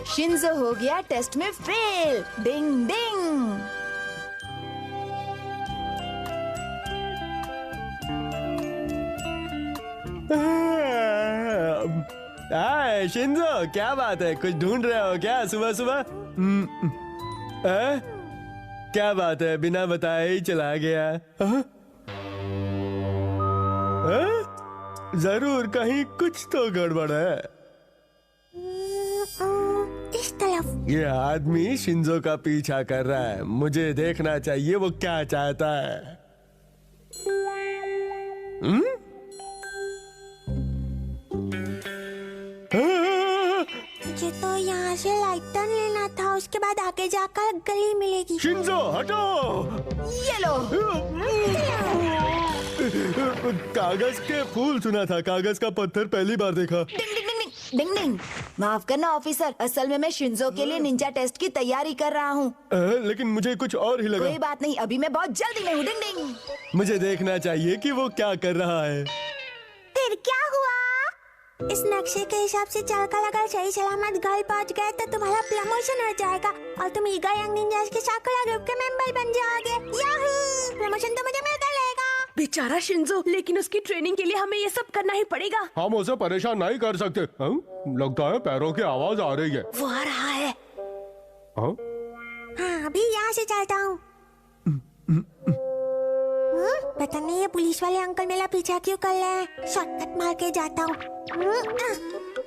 Shinzo हो गया test में फेल। डिंग डिंग। हाय शिंजो, क्या बात है? कुछ ढूंढ रहे हो क्या सुबह सुबह? क्या बात है, बिना बताए ही चला गया? जरूर कहीं कुछ तो गड़बड़ है। इस तरफ। ये आदमी शिंजो का पीछा कर रहा है। मुझे देखना चाहिए वो क्या चाहता है। मुझे तो यहाँ से लाइटन लेना था, उसके बाद आगे जाकर गली मिलेगी। शिंजो हटो। ये लो। कागज के फूल सुना था, कागज का पत्थर पहली बार देखा। डिंग डिंग डिंग डिंग डिंग डिंग। माफ करना ऑफिसर, असल में मैं शिंजो के लिए निंजा टेस्ट की तैयारी कर रहा हूँ। लेकिन मुझे कुछ और ही लगा। कोई बात नहीं, अभी मैं बहुत जल्दी में हूँ। डिंग डिंग। मुझे देखना चाहिए कि वो क्या कर रहा है। फिर क्या हुआ? इस नक्शे के हिसाब से चलकर अगर सही सलामत घर पहुंच गए तो तुम्हारा प्रमोशन हो जाएगा और तुम ईगा यंग निंजास के साकुरा ग्रुप के मेंबर बन जाओगे। याहू! प्रमोशन तो मुझे मिलकर रहेगा। बेचारा शिंजो, लेकिन उसकी ट्रेनिंग के लिए हमें ये सब करना ही पड़ेगा। हम उसे परेशान नहीं कर सकते। लगता है पैरों की आवाज आ रही है। वो आ रहा है। हाँ, अभी यहाँ से चलता हूँ। पता नहीं ये पुलिस वाले अंकल मेरा पीछा क्यों कर रहे हैं। शॉर्टकट मार के जाता हूँ।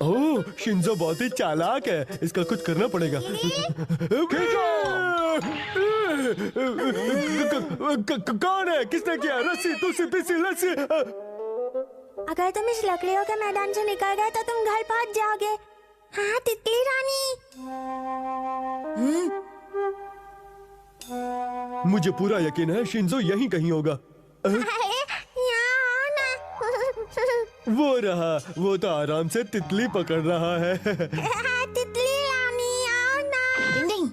ओह, शिंजो बहुत ही चालाक है, इसका कुछ करना पड़ेगा। कौन है? किसने किया? रस्सी, तुसी पिसी लस्सी। अगर तुम इस लकड़ियों के मैदान से निकल गए तो तुम घर पहुंच जाओगे। हाँ तितली रानी। मुझे पूरा यकीन है शिंजो यहीं कहीं होगा। यहाँ ना। वो रहा, वो तो आराम से तितली पकड़ रहा है। तितली रानी आओ ना। डिंग डिंग।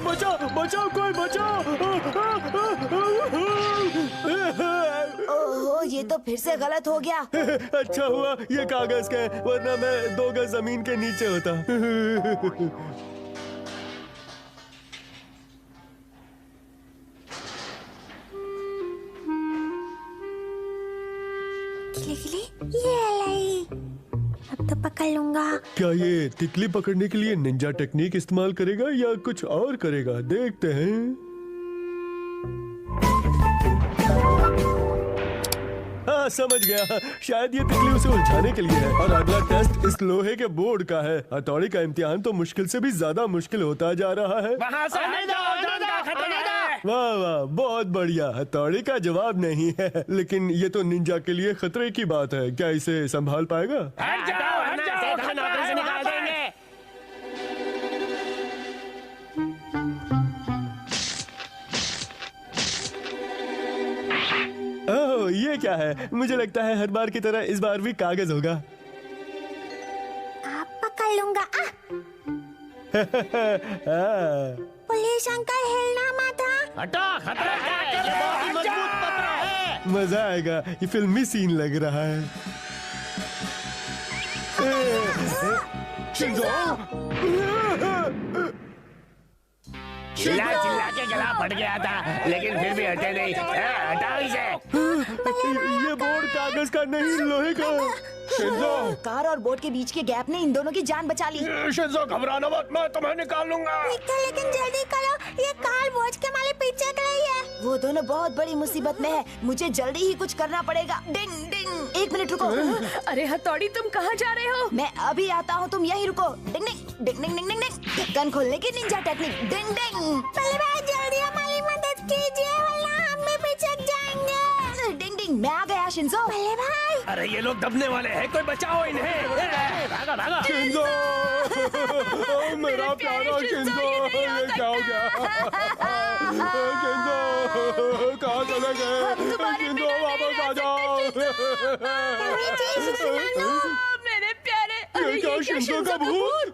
बचाओ बचाओ, कोई बचाओ। ओहो, ये तो फिर से गलत हो गया। अच्छा हुआ ये कागज का है, वरना मैं 2 गज जमीन के नीचे होता। ये लाई। अब तो पकड़ लूंगा। क्या ये तितली पकड़ने के लिए निंजा टेक्निक इस्तेमाल करेगा या कुछ और करेगा? देखते हैं। हाँ समझ गया, शायद ये तितली उसे उलझाने के लिए है। और अगला टेस्ट इस लोहे के बोर्ड का है। हथौड़ी का इम्तिहान तो मुश्किल से भी ज्यादा मुश्किल होता जा रहा है। वहाँ से हट जाओ, वाह वाह, बहुत बढ़िया। हथौड़ी का जवाब नहीं है, लेकिन ये तो निंजा के लिए खतरे की बात है। क्या इसे संभाल पाएगा? हट जाओ, नौकरी से निकाल देंगे। ओह, ये क्या है? मुझे लगता है हर बार की तरह इस बार भी कागज होगा। आप पकड़ लूंगा। पुलिस अंकल हिलना मत। हटो, खतरा है, ये बहुत ही मजबूत पत्र है। मजा आएगा, ये फिल्मी सीन लग रहा है। चिल्ला चिल्ला के गला फट गया था, लेकिन फिर भी हटे नहीं। हटाओ इसे। ये बोर्ड कागज का नहीं, लोहे का। शिंजो, कार और बोट के बीच के गैप ने इन दोनों की जान बचा ली। शिंजो घबराना मत, मैं तुम्हें निकाल लूंगा। लेकिन जल्दी करो, ये कार बोझ के हमारे पीछे कर रही है। वो दोनों बहुत बड़ी मुसीबत में है, मुझे जल्दी ही कुछ करना पड़ेगा। डिंग डिंग। 1 मिनट रुको। अरे हथौड़ी, तुम कहाँ जा रहे हो? मैं अभी आता हूँ, तुम यहीं रुको। डिंग डिंग डिंग डिंग डिंग डिंग। ढक्कन खोलने की निंजा टेक्निक। डिंग डिंग। पहले भाई जल्दी हमारी मदद कीजिए, वरना हम भी पिछड़ जाएंगे। डिंग डिंग, मैं आ गया शिंजो। पहले भाई। अरे ये लोग दबने वाले हैं, कोई बचाओ इन्हें। भागा भागा। शिंजो, मेरा प्यारा शिंजो, ये क्या हो गया? शिंजो, कहाँ चले गए? शिंजो, वापस आ जाओ। मेरे प्यारे। अरे ये क्या शिंजो का भूत?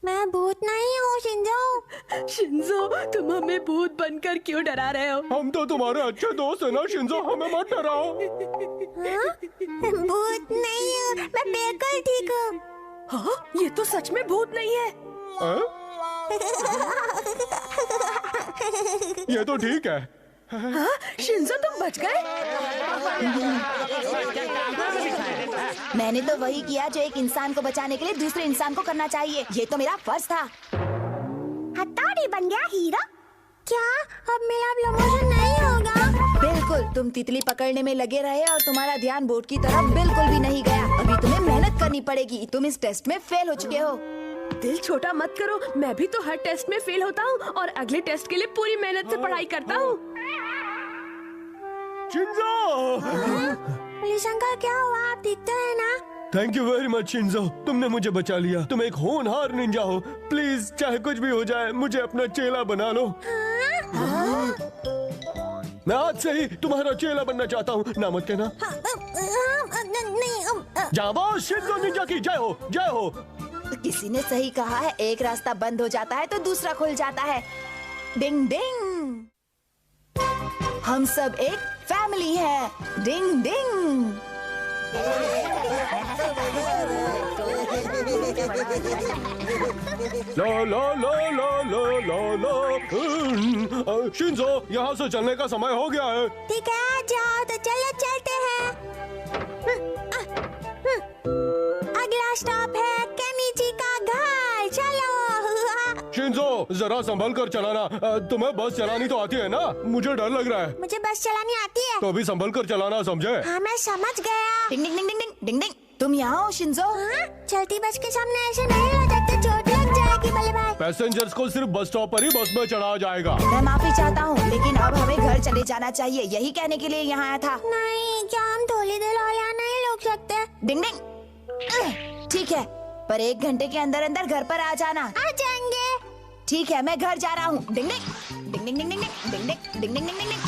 मैं भूत नहीं हूँ, शिंजो। शिंजो, तुम हमें भूत बनकर क्यों डरा रहे हो? हम तो तुम्हारे अच्छे दोस्त हैं ना शिंजो, हमें मत डराओ। भूत नहीं हूँ, मैं बिल्कुल ठीक हूँ। हाँ, ये तो सच में भूत नहीं है। ये तो ठीक है। हाँ, शिंजो तुम बच गए। मैंने तो वही किया जो एक इंसान को बचाने के लिए दूसरे इंसान को करना चाहिए। ये तो मेरा फर्ज था। हथौड़ी बन गया हीरो। क्या अब मेरा प्रमोशन नहीं होगा? बिल्कुल, तुम तितली पकड़ने में लगे रहे और तुम्हारा ध्यान बोर्ड की तरफ बिल्कुल भी नहीं गया। अभी तुम्हें मेहनत करनी पड़ेगी। तुम इस टेस्ट में फेल हो चुके हो। दिल छोटा मत करो, मैं भी तो हर टेस्ट में फेल होता हूँ और अगले टेस्ट के लिए पूरी मेहनत से पढ़ाई करता हूँ। शिंजो! पुलिस अंकल क्या हुआ? आप ठीक तो है ना? Thank you very much Shinzo, तुमने मुझे बचा लिया। तुम एक होनहार निंजा हो। प्लीज चाहे कुछ भी हो जाए मुझे अपना चेला बना लो। मैं आज से ही तुम्हारा चेला बनना चाहता हूँ। ना मत कहना। नहीं। जाबाज शिंजो निंजा की जय हो, जय हो। किसी ने सही कहा है, एक रास्ता बंद हो जाता है तो दूसरा खुल जाता है। डिंग डिंग, हम सब एक फैमिली है। डिंग डिंग। ला ला ला ला ला ला ला। शिंजो, यहाँ से चलने का समय हो गया है। ठीक है, आ जाओ तो चलो चलते हैं। अगला स्टॉप है केमिची का घर। चलो। शिंजो, जरा संभल कर चलाना। तुम्हें बस चलानी तो आती है ना? मुझे डर लग रहा है। मुझे बस चलानी आती है। तो अभी संभल कर चलाना, समझे? हाँ, मैं समझ गया। डिंग डिंग डिंग डिंग डिंग डिंग डिंग। तुम यहाँ हो शिंजो? हाँ? चलती बस के सामने ऐसे नहीं हो सकते, चोट लग जाएगी बल्ले भाई। पैसेंजर्स को सिर्फ बस स्टॉप पर ही बस में चढ़ाया जाएगा। मैं माफी चाहता हूँ, लेकिन अब हमें घर चले जाना चाहिए। यही कहने के लिए यहाँ आया था। नहीं, क्या हम थोड़ी देर और यहाँ नहीं रुक सकते? डिंग डिंग। ठीक है, पर 1 घंटे के अंदर अंदर घर पर आ जाना। आ जाएंगे। ठीक है, मैं घर जा रहा हूँ। डिंग डिंग डिंग डिंग डिंग डिंग डिंग डिंग डिंग डिंग डिंग डिंग।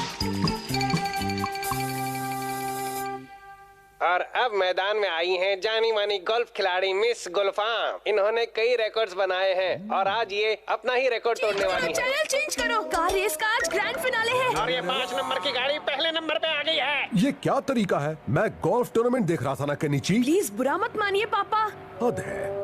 और अब मैदान में आई हैं जानी मानी गोल्फ खिलाड़ी मिस गुलफाम। इन्होंने कई रिकॉर्ड्स बनाए हैं और आज ये अपना ही रिकॉर्ड तोड़ने वाली है। चैनल चेंज करो, कार रेस का आज ग्रैंड फिनाले है। और ये 5 नंबर की गाड़ी पहले नंबर पे आ गई है। ये क्या तरीका है? मैं गोल्फ टूर्नामेंट देख रहा था ना केनिची। प्लीज बुरा मत मानिए पापा। हद है।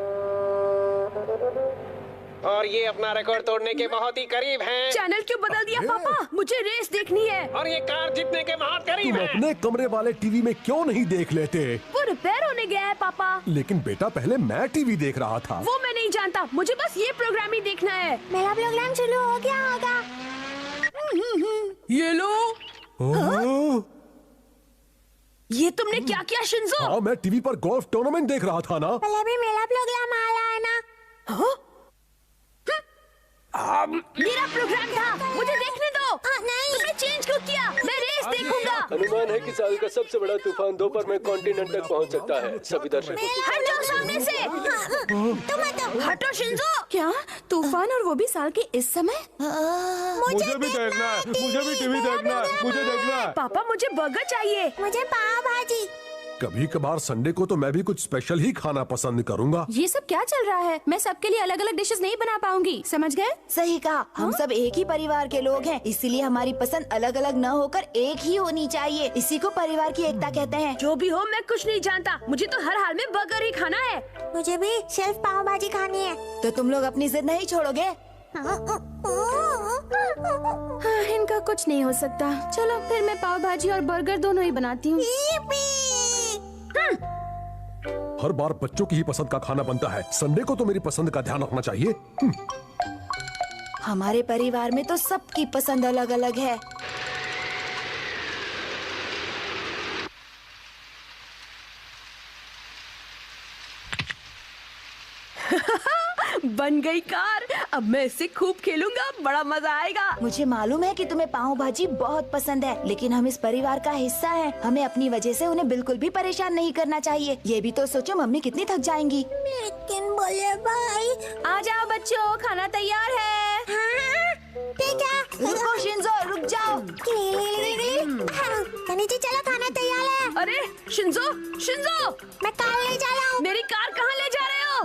और ये अपना रिकॉर्ड तोड़ने के बहुत ही करीब हैं। चैनल क्यों बदल दिया पापा? मुझे रेस देखनी है। और ये कार जीतने के बहुत करीब तुम है। अपने कमरे वाले टीवी में क्यों नहीं देख लेते? वो रिपेयर होने गया है पापा। लेकिन बेटा, पहले मैं टीवी देख रहा था। वो मैं नहीं जानता, मुझे बस ये प्रोग्राम ही देखना है। मेरा प्रोग्राम शुरू हो गया होगा। ये लो। ओह! ये तुमने क्या किया शिंजो? हाँ, मैं टीवी पर गोल्फ टूर्नामेंट देख रहा था ना। पहले भी मेरा प्रोग्राम आ रहा है ना। हाँ? मेरा प्रोग्राम था, मुझे देखने दो। नहीं। तुमने चेंज क्यों किया? मैं रेस देखूंगा। अनुमान है कि साल का सबसे बड़ा तूफान दोपहर में कॉन्टिनेंट तक पहुंच सकता है। सभी दर्शकों को हट जाओ सामने से। तुम हटो। हटो शिंजो। क्या तूफान, और वो भी साल के इस समय? मुझे भी देखना है, मुझे भी टीवी देखना है, मुझे देखना है। पापा मुझे बर्गर चाहिए। मुझे पाव भाजी। कभी कभार संडे को तो मैं भी कुछ स्पेशल ही खाना पसंद करूंगा। ये सब क्या चल रहा है? मैं सबके लिए अलग अलग डिशेस नहीं बना पाऊंगी, समझ गए? सही कहा, हम सब एक ही परिवार के लोग हैं, इसीलिए हमारी पसंद अलग अलग न होकर एक ही होनी चाहिए। इसी को परिवार की एकता कहते हैं। जो भी हो, मैं कुछ नहीं जानता, मुझे तो हर हाल में बर्गर ही खाना है। मुझे भी सिर्फ पाव भाजी खानी है। तो तुम लोग अपनी जिद नहीं छोड़ोगे? हाँ, इनका कुछ नहीं हो सकता। चलो फिर मैं पाव भाजी और बर्गर दोनों ही बनाती हूँ। हर बार बच्चों की ही पसंद का खाना बनता है। संडे को तो मेरी पसंद का ध्यान रखना चाहिए। हमारे परिवार में तो सबकी पसंद अलग अलग है। बन गई कार, अब मैं इससे खूब खेलूंगा, बड़ा मजा आएगा। मुझे मालूम है कि तुम्हें पाव भाजी बहुत पसंद है, लेकिन हम इस परिवार का हिस्सा हैं। हमें अपनी वजह से उन्हें बिल्कुल भी परेशान नहीं करना चाहिए। ये भी तो सोचो, मम्मी कितनी थक जाएंगी। लेकिन बोले भाई। आ जाओ बच्चों, खाना तैयार है। हाँ, ठीक है। रुको शिंजो, रुक जाओ। नीचे चलो, खाना तैयार है। अरे शिंजो, शिंजो, मैं कार ले जा रहा हूँ। मेरी कार कहाँ ले जा रहे हो?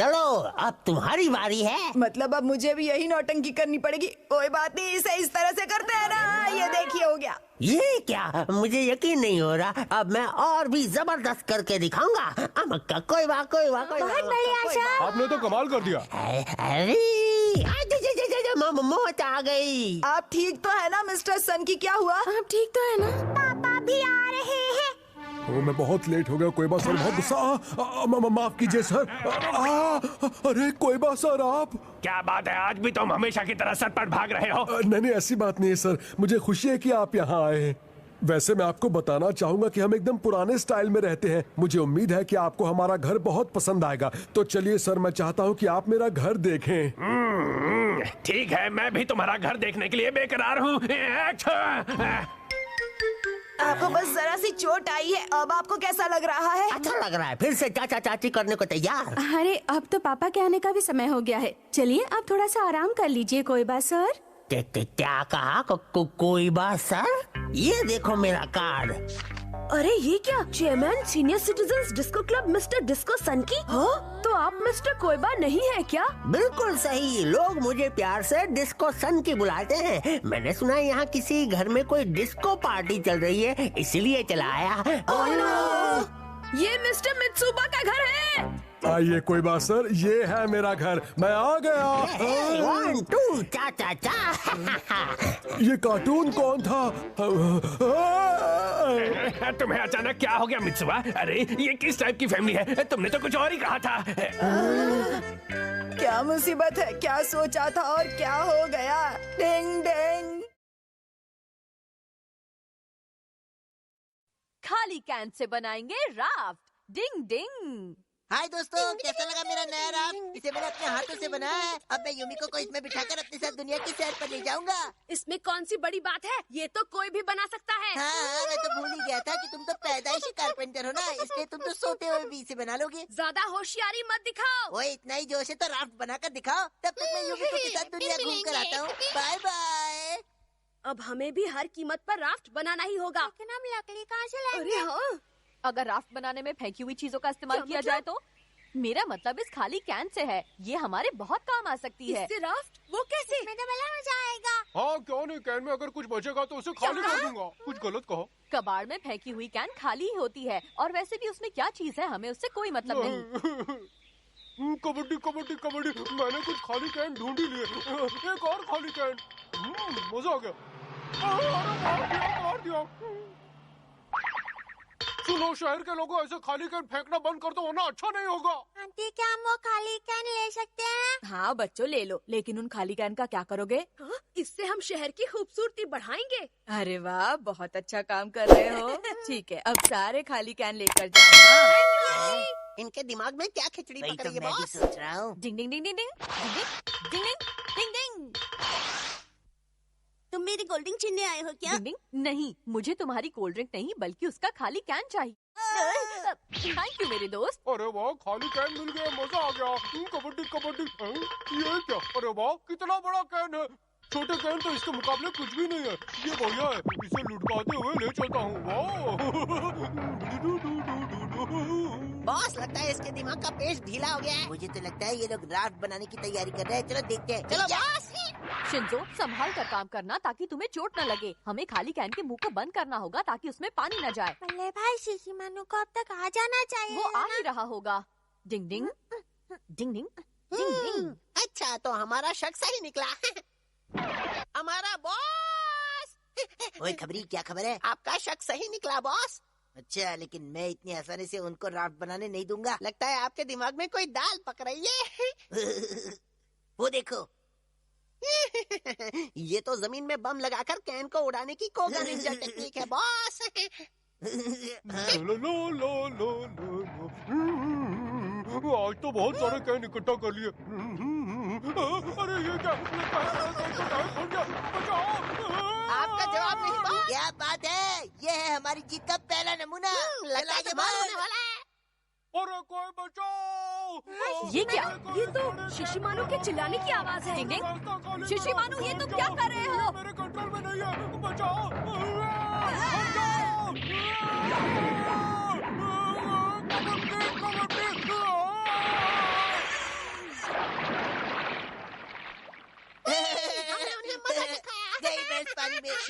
चलो अब तुम्हारी बारी है। मतलब अब मुझे भी यही नौटंकी करनी पड़ेगी। कोई बात नहीं, इसे इस तरह से करते हैं ना। ये देखिए, हो गया। ये क्या, मुझे यकीन नहीं हो रहा। अब मैं और भी जबरदस्त करके दिखाऊंगा। अमक्का कोई बात बहुत बढ़िया सर। आपने तो कमाल कर दिया। अरे मौत आ गई। आप ठीक तो है ना मिस्टर सन की? क्या हुआ? आप ठीक तो है ना? पापा भी आ रहे हैं। ओ, मैं बहुत लेट हो गया। कोयबा सर बहुत गुस्सा। माफ कीजिए सर। अरे कोयबा सर, आप क्या बात है, आज भी तुम हमेशा की तरह सर पर भाग रहे हो? नहीं, ऐसी बात नहीं है सर। मुझे खुशी है कि आप यहाँ आए हैं। वैसे मैं आपको बताना चाहूंगा कि हम एकदम पुराने स्टाइल में रहते हैं। मुझे उम्मीद है कि आपको हमारा घर बहुत पसंद आएगा। तो चलिए सर, मैं चाहता हूँ कि आप मेरा घर देखें। ठीक है, मैं भी तुम्हारा घर देखने के लिए बेकरार हूँ। आपको बस जरा सी चोट आई है। अब आपको कैसा लग रहा है? अच्छा लग रहा है। फिर से चाचा चाची करने को तैयार। अरे अब तो पापा के आने का भी समय हो गया है। चलिए आप थोड़ा सा आराम कर लीजिए कोयबा सर। क्या कहा? कोई बात सर? ये देखो मेरा कार्ड। अरे ये क्या, chairman senior citizens disco club mister disco son की? हाँ? तो आप मिस्टर कोयबा नहीं है क्या? बिल्कुल सही। लोग मुझे प्यार से डिस्को सन की बुलाते हैं। मैंने सुना है यहाँ किसी घर में कोई डिस्को पार्टी चल रही है, इसलिए चला आया। ये मिस्टर मित्सुबा का घर है। आइए कोयबा सर, ये है मेरा घर। मैं आ गया। 1 2 चा चा चा। ये कार्टून कौन था? तुम्हें अचानक क्या हो गया मित्सुबा? अरे ये किस टाइप की फैमिली है? तुमने तो कुछ और ही कहा था। क्या मुसीबत है? क्या सोचा था और क्या हो गया? डिंग डिंग। खाली कैन से बनाएंगे राफ्ट। डिंग डिंग। हाय दोस्तों, कैसा लगा मेरा नया राफ्ट? इसे मैंने अपने हाथों से बनाया है। अब मैं युमिको को इसमें बिठाकर अपने साथ दुनिया की सैर पर ले जाऊंगा। इसमें कौन सी बड़ी बात है? ये तो कोई भी बना सकता है। हाँ, मैं तो भूल ही गया था कि तुम तो पैदाइशी कारपेंटर हो ना, इसलिए तुम तो सोते हुए भी इसे बना लोगे। ज्यादा होशियारी मत दिखाओ। ओए, इतना ही जोश है तो राफ्ट बनाकर दिखाओ। तब तक मैं युमिको के साथ दुनिया घूम कर आता हूँ। Bye bye. अब हमें भी हर कीमत पर राफ्ट बनाना ही होगा। लेकिन हम लकड़ी कहाँ से लाएंगे? अरे हाँ, अगर राफ्ट बनाने में फेंकी हुई चीजों का इस्तेमाल किया जाए तो? मेरा मतलब इस खाली कैन से है। ये हमारे बहुत काम आ सकती है। इससे राफ्ट? वो कैसे? मैं तो बड़ा मजा आएगा। हाँ क्यों नहीं, कैन में अगर कुछ बचेगा तो उसे खाली कर दूंगा। कुछ गलत कहो। कबाड़ में फेंकी हुई कैन खाली ही होती है, और वैसे भी उसमें क्या चीज है, हमें उससे कोई मतलब नहीं। कबड्डी कबड्डी कबड्डी, मैंने कुछ खाली कैन ढूंढ ही लिए। एक और खाली कैन। मजा आ गया। मार दिया। सुनो, शहर के लोगों, ऐसे खाली कैन फेंकना बंद कर दो वरना अच्छा नहीं होगा। आंटी, क्या हम वो खाली कैन ले सकते हैं? हाँ बच्चों, ले लो, लेकिन उन खाली कैन का क्या करोगे? हाँ? इससे हम शहर की खूबसूरती बढ़ाएंगे। अरे वाह, बहुत अच्छा काम कर रहे हो। ठीक है, अब सारे खाली कैन लेकर जाओ। इनके दिमाग में क्या खिचड़ी पक रही है मैं भी बॉस? सोच रहा हूँ। डिंग डिंग डिंग डिंग डिंग डिंग डिंग डिंग डिंग। तुम मेरी कोल्ड ड्रिंक छीनने आए हो क्या? डिंग डिंग। नहीं, मुझे तुम्हारी कोल्ड ड्रिंक नहीं बल्कि उसका खाली कैन चाहिए। थैंक यू मेरे दोस्त। अरे वाह, खाली कैन मिल गया, मजा आ गया। कबड्डी कबड्डी। ये क्या? अरे वाह, कितना बड़ा कैन है। छोटे कैन तो इसके मुकाबले कुछ भी नहीं है। ये बढ़िया है, इसे लुढ़काते हुए ले चलता हूँ। बॉस, लगता है इसके दिमाग का पेस्ट ढीला हो गया है। मुझे तो लगता है ये लोग राफ्ट बनाने की तैयारी कर रहे हैं। चलो देखते हैं। चलो बॉस। शिंजो, संभाल कर काम करना ताकि तुम्हें चोट न लगे। हमें खाली कैन के मुंह को बंद करना होगा ताकि उसमें पानी न जाए। बल्ले भाई, शिशिमानु को अब तक आ जाना चाहिए। वो आ ही रहा होगा। डिंग डिंग डिंग डिंग डिंग डिंग। अच्छा, तो हमारा शक सही निकला। हमारा बॉस। ओए खबरी, क्या खबर है? आपका शक सही निकला बॉस। अच्छा, लेकिन मैं इतनी आसानी से उनको राफ्ट बनाने नहीं दूंगा। लगता है आपके दिमाग में कोई दाल पक रही है। वो देखो। ये तो जमीन में बम लगाकर कैन को उड़ाने की कोगा निंजा टेक्निक है बॉस। आज तो बहुत सारे कैन इकट्ठा कर लिए। अरे ये क्या? आपका जवाब नहीं बॉस। क्या बात है? ये है हमारी जीत का पहला नमूना। लगता है जवाब होने वाला है। अरे कोई बचाओ! ये क्या? ये तो शिशिमानु के चिल्लाने की आवाज है। डिंग डिंग। शिशिमानु, ये तुम क्या कर रहे हो? मेरे कंट्रोल में नहीं है। बचाओ!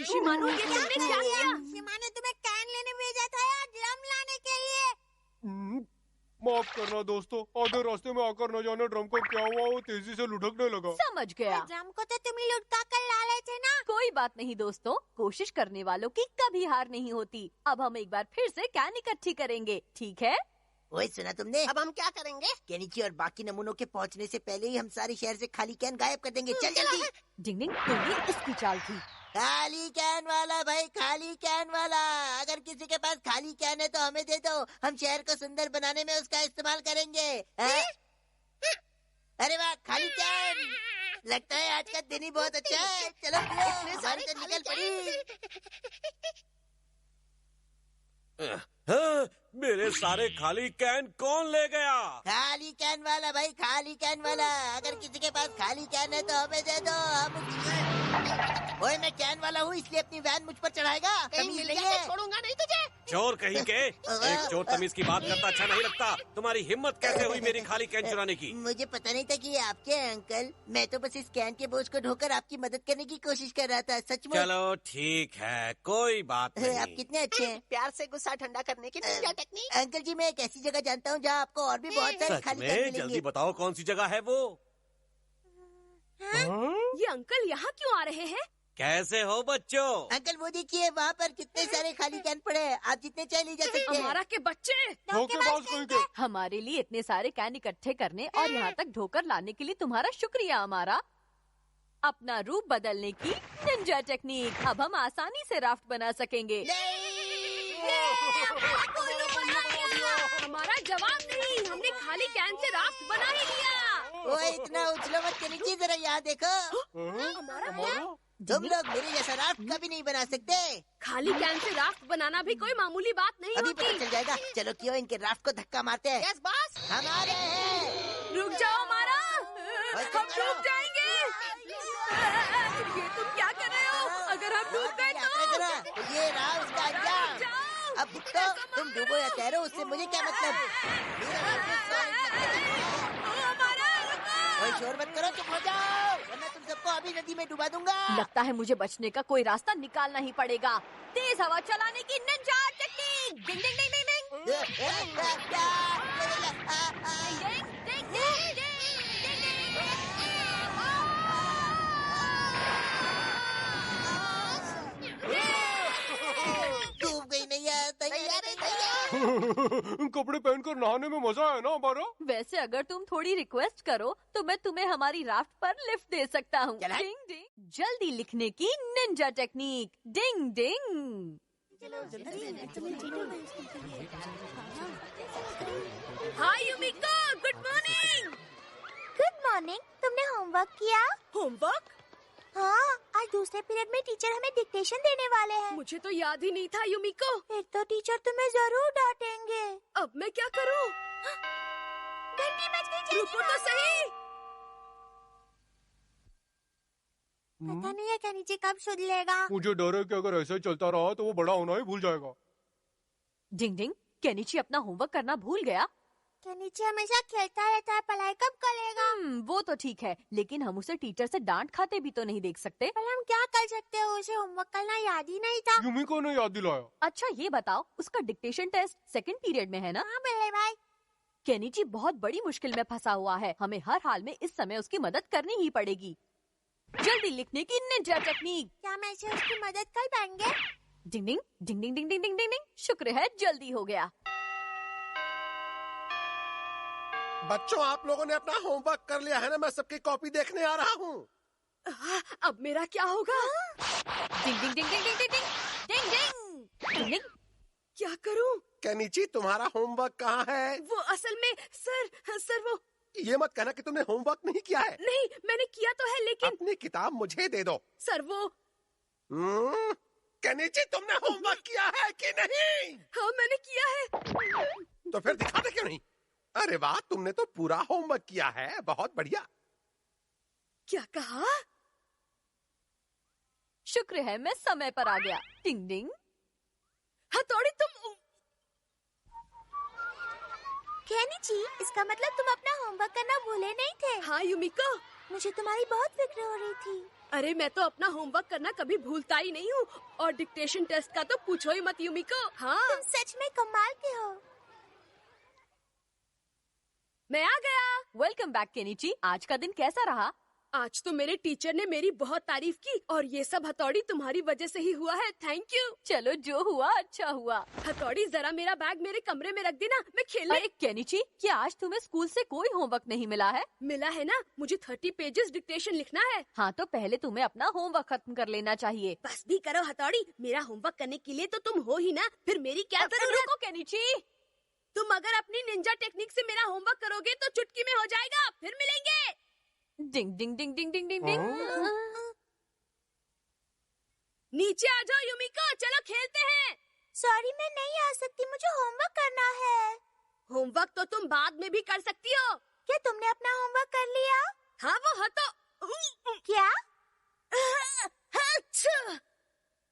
शिशिमारू, ये तुमने क्या किया? शिमाने तुम्हें कैन लेने भेजा था या ड्रम लाने के लिए? माफ करना दोस्तों, आधे रास्ते में आकर न जाने ड्रम को क्या हुआ, वो तेजी से लुढ़कने लगा। समझ गया। ड्रम को तो तुम लुढ़का कर ला रहे थे ना। कोई बात नहीं दोस्तों, कोशिश करने वालों की कभी हार नहीं होती। अब हम एक बार फिर से कैन इकट्ठी करेंगे, ठीक है? ओए सुना तुमने? अब हम क्या करेंगे? केनिची और बाकी नमूनों के पहुंचने से पहले ही हम सारे शहर से खाली कैन गायब कर देंगे। चल जल्दी। डिंग डिंग, तो ये इसकी चाल थी। खाली कैन वाला भाई, खाली कैन वाला। अगर किसी के पास खाली कैन है तो हमें दे दो, हम शहर को सुंदर बनाने में उसका इस्तेमाल करेंगे। अरे वाह, खाली कैन। लगता है आज का दिन ही बहुत अच्छा है। चलो हमारी तो निकल पड़ी। हाँ, मेरे सारे खाली कैन कौन ले गया? खाली कैन वाला भाई, खाली कैन वाला। अगर किसी के पास खाली कैन है तो हमें दे दो, हम ओए मैं कैन वाला हूँ, इसलिए अपनी वैन मुझ पर चढ़ाएगा। तमीज नहीं है। छोड़ूंगा नहीं तुझे। चोर कहीं के, एक चोर तमीज की बात करता अच्छा नहीं लगता। तुम्हारी हिम्मत कैसे हुई मेरी खाली कैन चुराने की? मुझे पता नहीं था कि ये आपके हैं अंकल। मैं तो बस इस कैन के बोझ को ढोकर आपकी मदद करने की कोशिश कर रहा था। सचमुच। चलो ठीक है, कोई बात नहीं। आप कितने अच्छे हैं। प्यार से गुस्सा ठंडा करने की क्या टेक्निक? अंकल जी, मैं एक ऐसी जगह जानता हूँ जहाँ आपको और भी बहुत सारे सच खाली कैन में? मिलेंगे। जल्दी बताओ कौन सी जगह है वो? ये अंकल यहाँ क्यों आ रहे हैं? कैसे हो बच्चों? अंकल वो देखिए, वहाँ पर कितने सारे खाली कैन पड़े हैं। आप जितने चाहे ले जा सकते हैं। हमारा के बच्चे धोखेबाज कहीं के। हमारे लिए इतने सारे कैन इकट्ठे करने और यहाँ तक ढोकर लाने के लिए तुम्हारा शुक्रिया हमारा। अपना रूप बदलने की निंजा टेक्निक, अब हम आसानी से राफ्ट बना सकेंगे। हमारा जवाब नहीं, हमने खाली कैन से राफ्ट बना ही लिया। ओए इतना उछलो मत, नीचे जरा यहाँ देखो। हमारा तुम लोग मेरे जैसा राफ्ट कभी नहीं बना सकते। खाली कैन से राफ्ट बनाना भी कोई मामूली बात नहीं अभी होती। पता चल जाएगा। चलो क्यों इनके राफ्ट को धक्का मारते हैं। Yes boss. हमारे हैं। रुक जाओ हमारा, हम डूब जाएंगे। ये तुम क्या कर रहे हो? अगर हम डूब गए तो ये रहा उसका अंजाम। अब भुगतो, तुम डूबो या तैरो, उससे मुझे क्या मतलब। कोई शोर मत करो, चुप हो जाओ, वरना तुम सबको अभी नदी में डुबा दूंगा। लगता है मुझे बचने का कोई रास्ता निकालना ही पड़ेगा। तेज हवा चलाने की निंजा टेक्निक। डिंग डिंग डिंग डिंग डिंग। डिंग डिंग डिंग डिंग। डूब गई नैया, तैयार है। कपड़े पहनकर नहाने में मजा है ना हमारा। वैसे अगर तुम थोड़ी रिक्वेस्ट करो तो मैं तुम्हें हमारी राफ्ट पर लिफ्ट दे सकता हूँ। डिंग डिंग। जल्दी लिखने की निंजा टेक्निक। डिंग डिंग। हाय युमिको, गुड मॉर्निंग। Good morning. तुमने होमवर्क किया? होमवर्क? हाँ, आज दूसरे पीरियड में टीचर हमें डिक्टेशन देने वाले हैं। मुझे तो याद ही नहीं था युमिको। फिर तो टीचर तुम्हें जरूर डांटेंगे। अब मैं क्या करूँ? घंटी बज गई। रुको तो सही। पता नहीं है क्या नीचे कब सुधरेगा। मुझे डर है कि अगर ऐसा चलता रहा तो वो बड़ा होना ही भूल जाएगा। डिंग डिंग, केनिची अपना होमवर्क करना भूल गया। केनिची हमेशा खेलता रहता है, पढ़ाई कब करेगा? वो तो ठीक है, लेकिन हम उसे टीचर से डांट खाते भी तो नहीं देख सकते। पर हम क्या कर सकते हैं, उसे होमवर्क करना याद ही नहीं था। युमिको ने याद दिलाया। अच्छा ये बताओ, उसका डिक्टेशन टेस्ट सेकंड पीरियड में है ना? हाँ बल्ले भाई। केनिची बहुत बड़ी मुश्किल में फंसा हुआ है। हमें हर हाल में इस समय उसकी मदद करनी ही पड़ेगी। जल्दी लिखने की निंजा टेक्निक। क्या मैं इसे उसकी मदद कर पाएंगे? डिंग डिंग डिंग डिंग डिंग डिंग डिंग डिंग। शुक्र है जल्दी हो गया। बच्चों, आप लोगों ने अपना होमवर्क कर लिया है ना? मैं सबकी कॉपी देखने आ रहा हूँ। अब मेरा क्या होगा? डिंग डिंग डिंग डिंग डिंग डिंग डिंग डिंग डिंग। क्या करूँ? केनिची, तुम्हारा होमवर्क कहाँ है? वो असल में सर वो। ये मत कहना कि तुमने होमवर्क नहीं किया है। नहीं, मैंने किया तो है, लेकिन अपनी किताब मुझे दे दो। सर वो। केनिची, तुमने होमवर्क किया है कि नहीं? हाँ मैंने किया है। तो फिर दिखाते क्यों नहीं? अरे वाह, तुमने तो पूरा होमवर्क किया है, बहुत बढ़िया। क्या कहा? शुक्र है मैं समय पर आ गया। डिंग डिंग। हथौड़ी तुम। केनिची, इसका मतलब तुम अपना होमवर्क करना भूले नहीं थे। हाँ युमिको। मुझे तुम्हारी बहुत फिक्र हो रही थी। अरे मैं तो अपना होमवर्क करना कभी भूलता ही नहीं हूँ, और डिक्टेशन टेस्ट का तो पूछो ही मत यूमिको। हाँ तुम सच में कमाल के हो। मैं आ गया। Welcome back Kenichi. आज का दिन कैसा रहा? आज तो मेरे टीचर ने मेरी बहुत तारीफ की, और ये सब हथौड़ी तुम्हारी वजह से ही हुआ है। Thank you. चलो जो हुआ अच्छा हुआ। हथौड़ी जरा मेरा बैग मेरे कमरे में रख देना, मैं खेलने। अरे केनिची, क्या आज तुम्हें स्कूल से कोई होमवर्क नहीं मिला है? मिला है ना, मुझे 30 पेजेस डिक्टेशन लिखना है। हाँ तो पहले तुम्हें अपना होमवर्क खत्म कर लेना चाहिए। बस भी करो हथौड़ी, मेरा होमवर्क करने के लिए तो तुम हो ही ना, फिर मेरी क्या जरूरत। रुको केनिची, तुम अगर अपनी निंजा टेक्निक से मेरा होमवर्क करोगे तो चुटकी में हो जाएगा। फिर मिलेंगे। डिंग डिंग डिंग डिंग डिंग डिंग डिंग। नीचे आ जाओ यूमिको, चलो खेलते हैं। सॉरी मैं नहीं आ सकती, मुझे होमवर्क करना है। होमवर्क तो तुम बाद में भी कर सकती हो। क्या तुमने अपना होमवर्क कर लिया? हाँ वो हथो। क्या? अच्छा,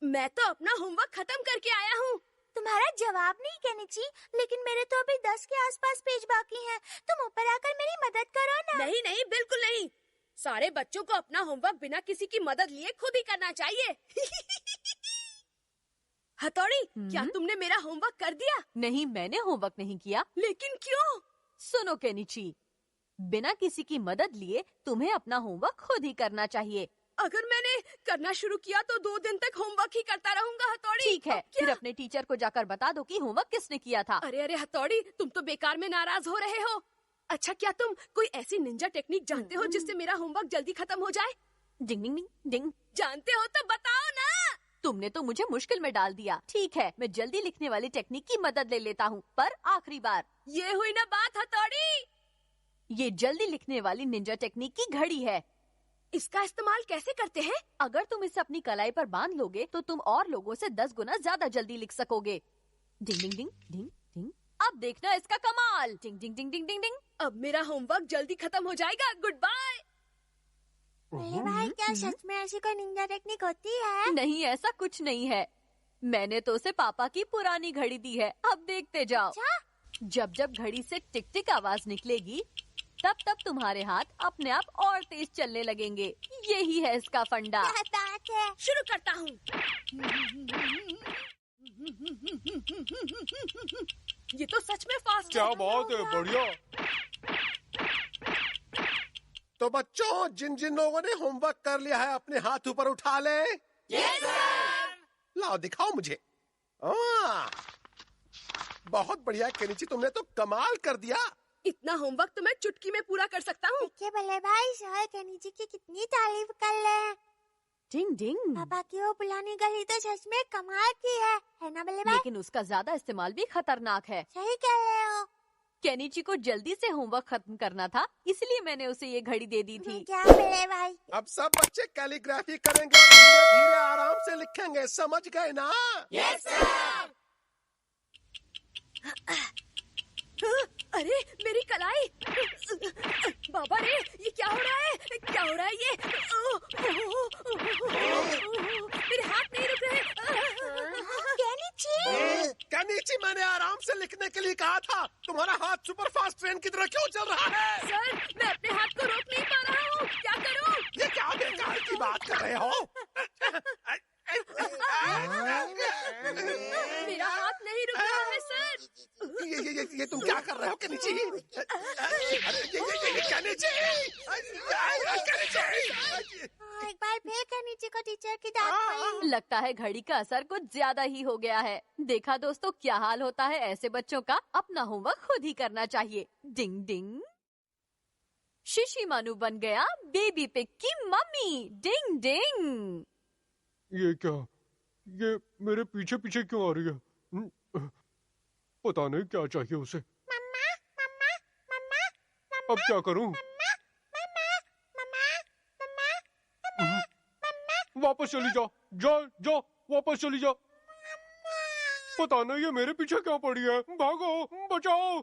मैं तो अपना होमवर्क खत्म करके आया हूँ। तुम्हारा जवाब नहीं केनिची, लेकिन मेरे तो अभी 10 के आसपास पेज बाकी हैं। तुम ऊपर आकर मेरी मदद करो ना। नहीं नहीं, बिल्कुल नहीं। सारे बच्चों को अपना होमवर्क बिना किसी की मदद लिए खुद ही करना चाहिए। हथौड़ी, क्या तुमने मेरा होमवर्क कर दिया? नहीं, मैंने होमवर्क नहीं किया। लेकिन क्यों? सुनो केनिची, बिना किसी की मदद लिए तुम्हें अपना होमवर्क खुद ही करना चाहिए। अगर मैंने करना शुरू किया तो 2 दिन तक होमवर्क ही करता रहूंगा हथौड़ी। ठीक है, फिर अपने टीचर को जाकर बता दो कि होमवर्क किसने किया था। अरे अरे हथौड़ी, तुम तो बेकार में नाराज हो रहे हो। अच्छा, क्या तुम कोई ऐसी निंजा टेक्निक जानते हो जिससे मेरा होमवर्क जल्दी खत्म हो जाए? डिंग डिंग डिंग डिंग। जानते हो तो बताओ ना। तुमने तो मुझे मुश्किल में डाल दिया। ठीक है, मैं जल्दी लिखने वाली टेक्निक की मदद ले लेता हूँ, पर आखिरी बार। ये हुई ना बात हथौड़ी। ये जल्दी लिखने वाली निंजा टेक्निक की घड़ी है। इसका इस्तेमाल कैसे करते हैं? अगर तुम इसे अपनी कलाई पर बांध लोगे तो तुम और लोगों से 10 गुना ज्यादा जल्दी लिख सकोगे। डिंग डिंग डिंग डिंग डिंग। अब देखना इसका कमाल। डिंग डिंग डिंग डिंग डिंग डिंग। अब मेरा होमवर्क जल्दी खत्म हो जाएगा। Goodbye. अरे भाई, क्या सच में ऐसी कोई निंजा टेक्निक होती है? नहीं, ऐसा कुछ नहीं है। मैंने तो उसे पापा की पुरानी घड़ी दी है। अब देखते जाओ। जब जब घड़ी से टिक टिक आवाज निकलेगी, तब तब तुम्हारे हाथ अपने आप और तेज चलने लगेंगे। यही है इसका फंडा। क्या बात है? शुरू करता हूँ। ये तो सच में फास्ट। क्या बात है, बढ़िया। तो बच्चों, जिन जिन लोगों ने होमवर्क कर लिया है अपने हाथ ऊपर उठा ले। Yes sir. लाओ दिखाओ मुझे। बहुत बढ़िया केनिची, तुमने तो कमाल कर दिया। इतना होमवर्क तो मैं चुटकी में पूरा कर सकता हूँ। देखिए बल्ले भाई, सर केनिची की कितनी तारीफ कर ले। डिंग डिंग। पापा की वो पुरानी घड़ी तो सच में कमाल की है ना बल्ले भाई? लेकिन उसका ज्यादा इस्तेमाल भी खतरनाक है। सही कह रहे हो। केनिची को जल्दी से होमवर्क खत्म करना था, इसलिए मैंने उसे ये घड़ी दे दी थी। क्या बल्ले भाई? अब सब बच्चे कैलीग्राफी करेंगे, धीरे धीरे आराम से लिखेंगे, समझ गए ना? Yes sir. अरे मेरी कलाई। बाबा रे, ये क्या हो रहा है? क्या हो रहा है ये? मेरे हाथ नहीं रुक रहे। केनिची, मैंने आराम से लिखने के लिए कहा था। तुम्हारा हाथ सुपर फास्ट ट्रेन की तरह क्यों चल रहा है? सर, मैं अपने हाथ को रोक नहीं पा रहा हूँ। क्या करूँ? ये क्या बेकार की बात कर रहे हो? मेरा हाथ नहीं रुक रहा है सर। ये तुम क्या कर रहे हो केनिची? एक बार फिर केनिची को टीचर की डांट पड़ी। लगता है घड़ी का असर कुछ ज्यादा ही हो गया है। देखा दोस्तों, क्या हाल होता है ऐसे बच्चों का। अपना होमवर्क खुद ही करना चाहिए। डिंग डिंग। शिशी मानू बन गया बेबी पिग की मम्मी। डिंग डिंग। ये क्या? ये मेरे पीछे पीछे क्यों आ रही है? पता नहीं क्या चाहिए उसे। मम्मा, मम्मा, मम्मा, मम्मा। अब क्या करूं? मम्मा, मम्मा, मम्मा, मम्मा, मम्मा, मम्मा। वापस चली जा, जा जा, वापस चली जा। पता नहीं ये मेरे पीछे क्या पड़ी है। भागो, बचाओ।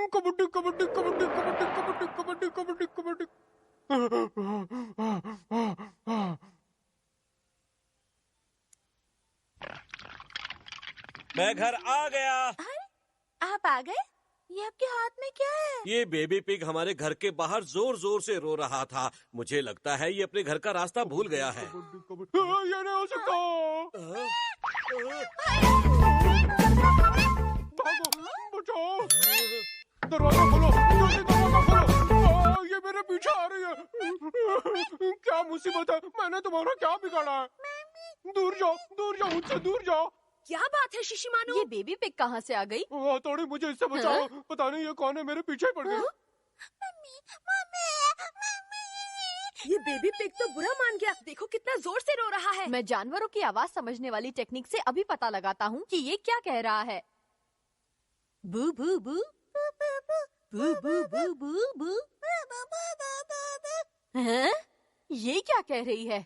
कबड्डी कबड्डी कबड्डी कबड्डी कबड्डी कबड्डी कबड्डी कबड्डी। मैं घर आ गया। आप आ गए? ये आपके हाथ में क्या है? ये बेबी पिग हमारे घर के बाहर जोर जोर से रो रहा था। मुझे लगता है ये अपने घर का रास्ता भूल गया है। ये नहीं हो सकता। भागो, बचाओ। दरवाजा खोलो, जल्दी दरवाजा खोलो। ये मेरे पीछे आ रही है। क्या मुसीबत है? मैंने तुम्हारा क्या बिगाड़ा है? दूर जाओ मुझसे दूर जाओ। क्या बात है शिशिमानु? ये बेबी पिग कहाँ से आ गई? थोड़ी मुझे इससे बचाओ। पता नहीं ये कौन है, मेरे पीछे पड़ गई। ये बेबी पिग तो बुरा मान गया। देखो कितना जोर से रो रहा है। मैं जानवरों की आवाज समझने वाली टेक्निक से अभी पता लगाता हूँ कि ये क्या कह रहा है। बू बू बू बू बू बू बू बू। हैं? ये क्या कह रही है?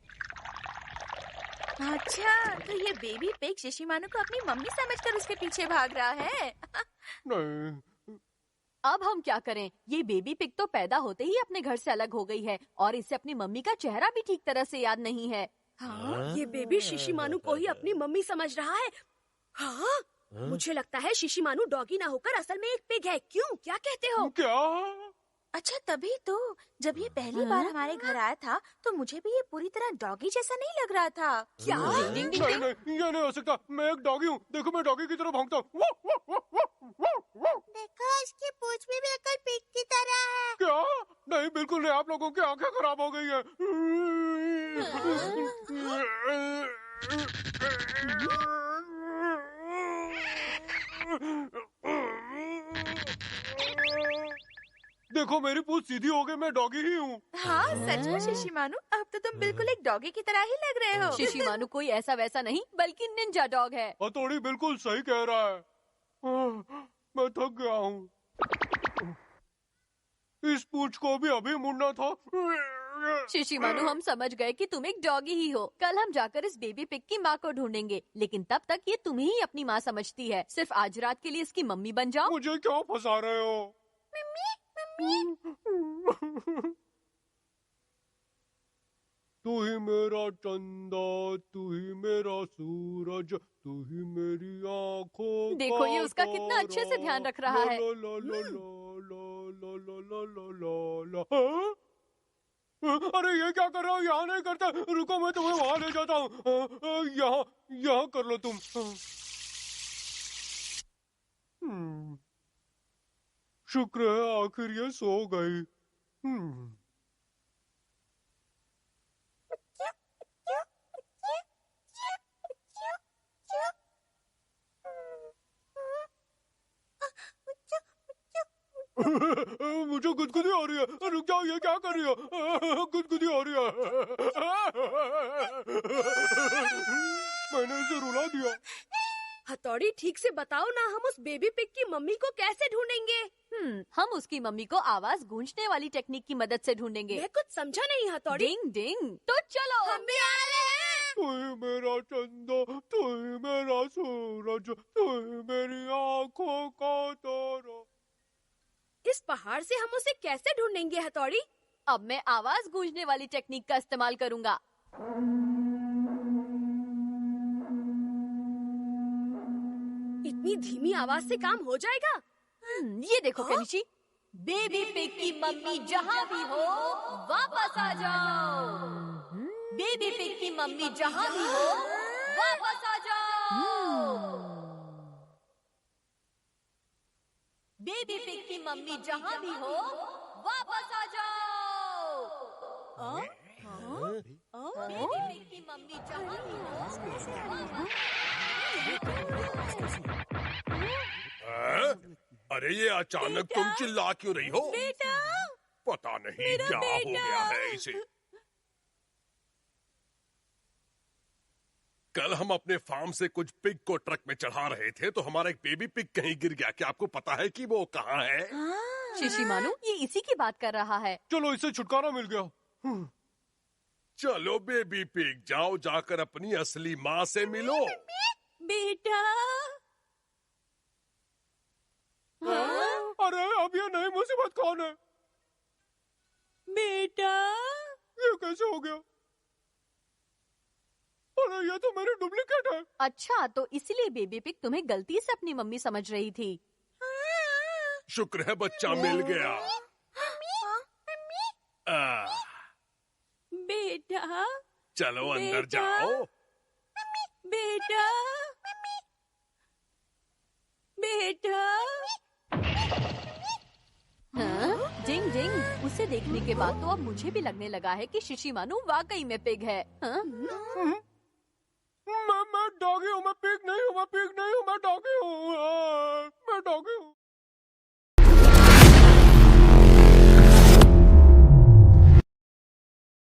अच्छा, तो ये बेबी पिग शिशिमानु को अपनी मम्मी समझकर उसके पीछे भाग रहा है। नहीं। अब हम क्या करें? ये बेबी पिग तो पैदा होते ही अपने घर से अलग हो गई है और इसे अपनी मम्मी का चेहरा भी ठीक तरह से याद नहीं है। हाँ, ये बेबी शिशिमानु को ही अपनी मम्मी समझ रहा है। हाँ, मुझे लगता है शिशिमानु डॉगी ना होकर असल में एक पिग है। क्यों, क्या कहते हो? क्या? अच्छा, तभी तो जब ये पहली बार हमारे घर आया था तो मुझे भी ये पूरी तरह डॉगी जैसा नहीं लग रहा था। क्या? नहीं, ये नहीं हो सकता। मैं एक डॉगी हूँ। देखो मैं डॉगी की तरह भौंकता हूँ। देखो इसकी पूंछ भी बिल्कुल पिग की तरह है। क्या? नहीं, बिल्कुल नहीं। आप लोगों की आंखें खराब हो गई है। देखो मेरी पूंछ सीधी हो गई। मैं डॉगी ही हूँ। हाँ, सच में शिशिमानु, अब तो तुम बिल्कुल एक डॉगी की तरह ही लग रहे हो। शिशिमानु कोई ऐसा वैसा नहीं बल्कि निंजा डॉग है। हथौड़ी बिल्कुल सही कह रहा है। मैं थक गया हूँ। इस पूंछ को भी अभी मुड़ना था। शिशिमानु, हम समझ गए कि तुम एक डॉगी ही हो। कल हम जाकर इस बेबी पिग की माँ को ढूंढेंगे, लेकिन तब तक ये तुम्हें ही अपनी माँ समझती है। सिर्फ आज रात के लिए इसकी मम्मी बन जाओ। मुझे क्यों फंसा रहे हो? तू ही मेरा चंदा, तू ही मेरा सूरज, तू ही मेरी आँखों। देखो ये उसका कितना अच्छे से ध्यान रख रहा है। अरे ये क्या कर रहे हो? यहाँ नहीं करता। रुको मैं तुम्हें वहाँ ले जाता हूँ। यहाँ कर लो तुम। शुक्र है आखिर ये सो गई। मुझे गुदगुदी आ रही है। रुक जाओ, ये क्या कर रही हो? गुदगुदी आ रही है। मैंने इसे रुला दिया। हथौड़ी, ठीक से बताओ ना, हम उस बेबी पिग की मम्मी को कैसे ढूंढेंगे? हम उसकी मम्मी को आवाज गूंजने वाली टेक्निक की मदद से ढूंढेंगे। मैं कुछ समझा नहीं हथौड़ी। डिंग डिंग। तो चलो, हम भी आ रहे हैं। तू ही मेरा चंदा, तू ही मेरा सूरज, तू ही मेरी आँखों का तारा। इस पहाड़ से हम उसे कैसे ढूंढेंगे हथौड़ी? अब मैं आवाज गूंजने वाली टेक्निक का इस्तेमाल करूंगा। इतनी धीमी आवाज से काम हो जाएगा? ये देखो केनिची, बेबी पिग की मम्मी जहाँ भी हो वापस आ जाओ। बेबी पिग की मम्मी जहाँ भी हो वापस आ जाओ। बेबी पिग की मम्मी जहाँ भी हो वापस आ जाओ। बेबी पिग की मम्मी जहाँ भी हो। अरे ये अचानक तुम चिल्ला क्यों रही हो? बेटा, पता नहीं क्या हो गया है इसे। कल हम अपने फार्म से कुछ पिग को ट्रक में चढ़ा रहे थे तो हमारा एक बेबी पिग कहीं गिर गया। क्या आपको पता है कि वो कहाँ है? शिशिमानु, ये इसी की बात कर रहा है। चलो इसे छुटकारा मिल गया। चलो बेबी पिग, जाओ जाकर अपनी असली माँ से मिलो। बेटा। अरे अब ये नई मुसीबत कौन है? बेटा, ये कैसे हो गया? अरे ये तो मेरी डुप्लीकेट है। अच्छा, तो इसीलिए बेबी पिग तुम्हें गलती से अपनी मम्मी समझ रही थी। शुक्र है बच्चा मिल गया। बेटा, चलो अंदर बेटा, जाओ। बेटा, बेटा। हाँ? जिंग जिंग, उसे देखने के बाद तो अब मुझे भी लगने लगा है कि शिशिमानु वाकई में पिग है। हाँ? मैं डॉगी हूँ, मैं पिग नहीं हूँ, मैं पिग नहीं हूँ, मैं डॉगी हूँ, मैं डॉगी हूँ।